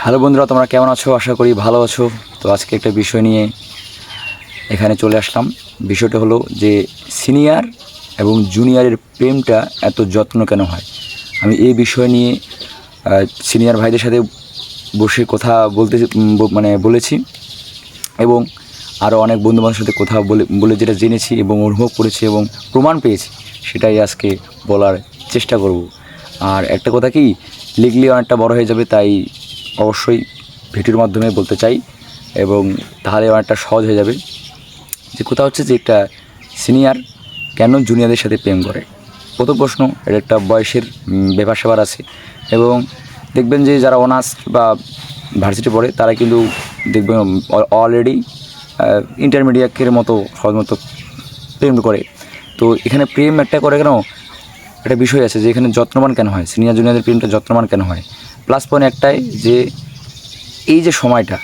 Hello বন্ধুরা, তোমরা কেমন আছো? আশা করি ভালো আছো। তো আজকে একটা বিষয় নিয়ে এখানে চলে আসলাম। বিষয়টা হলো যে সিনিয়র এবং জুনিয়রের প্রেমটা এত যত্ন কেন হয়। আমি এই বিষয় নিয়ে সিনিয়র ভাইদের সাথে বসে কথা বলেছি এবং আরও অনেক বন্ধুবান্ধবের সাথে কথা বলে যেটা জেনেছি এবং অনুভব করেছি এবং প্রমাণ পেয়েছি, সেটাই আজকে বলার চেষ্টা করব। আর একটা কথা কি, লিখলে অনেকটা বড় হয়ে যাবে, তাই অবশ্যই ভিডিওর মাধ্যমে বলতে চাই এবং তাহলে অনেকটা সহজ হয়ে যাবে। যে কথা হচ্ছে যে একটা সিনিয়র কেন জুনিয়রদের সাথে প্রেম করে। প্রথম প্রশ্ন, এটা একটা বয়সের ব্যাপার স্যাপার আছে এবং দেখবেন যে যারা অনার্স বা ভার্সিটি পড়ে তারা কিন্তু দেখবেন অলরেডি ইন্টারমিডিয়েটের মতো সহজমতো প্রেম করে। তো এখানে প্রেম একটা করে কেন, একটা বিষয় আছে যে এখানে যত্নবান কেন হয়, সিনিয়র জুনিয়রদের প্রেমটা যত্নবান কেন হয়। প্লাস পয়েন্ট একটাই যে এই যে সময়টা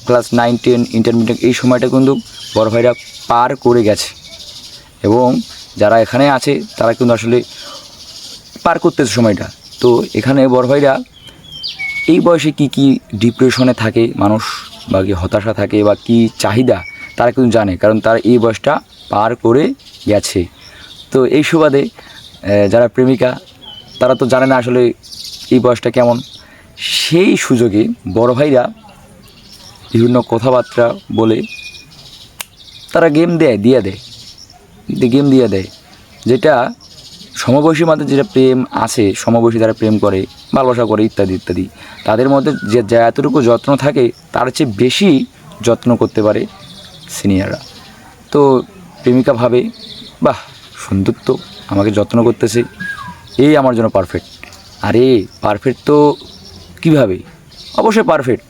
ক্লাস 9, 10 ইন্টারমিডিয়েট, এই সময়টা কিন্তু বড় ভাইরা পার করে গেছে এবং যারা এখানে আছে তারা কিন্তু আসলে পার করতেছে সময়টা। তো এখানে বড় ভাইরা এই বয়সে কি ডিপ্রেশনে থাকে মানুষ, বা কি হতাশা থাকে, বা কি চাহিদা তারা কিন্তু জানে, কারণ তারা এই বয়সটা পার করে গেছে। তো এই সুবাদে যারা প্রেমিকা তারা তো জানে না আসলে এই বয়সটা কেমন। সেই সুযোগে বড় ভাইরা বিভিন্ন কথাবার্তা বলে তারা গেম দিয়ে দেয়, যেটা সমবয়সীর মধ্যে যেটা প্রেম আছে, সমবয়সী যারা প্রেম করে, ভালোবাসা করে, ইত্যাদি ইত্যাদি, তাদের মধ্যে যে এতটুকু যত্ন থাকে তার চেয়ে বেশি যত্ন করতে পারে সিনিয়ররা। তো প্রেমিকা ভাবে, বাহ সুন্দর তো, আমাকে যত্ন করতেছে, এই আমার জন্য পারফেক্ট। আরে পারফেক্ট তো কীভাবে, অবশ্যই পারফেক্ট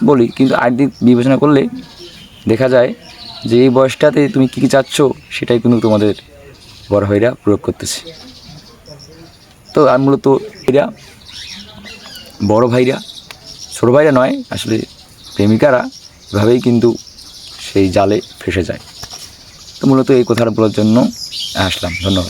বলি, কিন্তু আরেকদিক বিবেচনা করলে দেখা যায় যে এই বয়সটাতে তুমি কী চাচ্ছ সেটাই কিন্তু তোমাদের বড় ভাইরা প্রয়োগ করতেছে। তো আর মূলত এরা বড় ভাইরা, ছোটো ভাইরা নয়, আসলে প্রেমিকারা এভাবেই কিন্তু সেই জালে ফেসে যায়। তো মূলত এই কথাটা বলার জন্য আসলাম। ধন্যবাদ।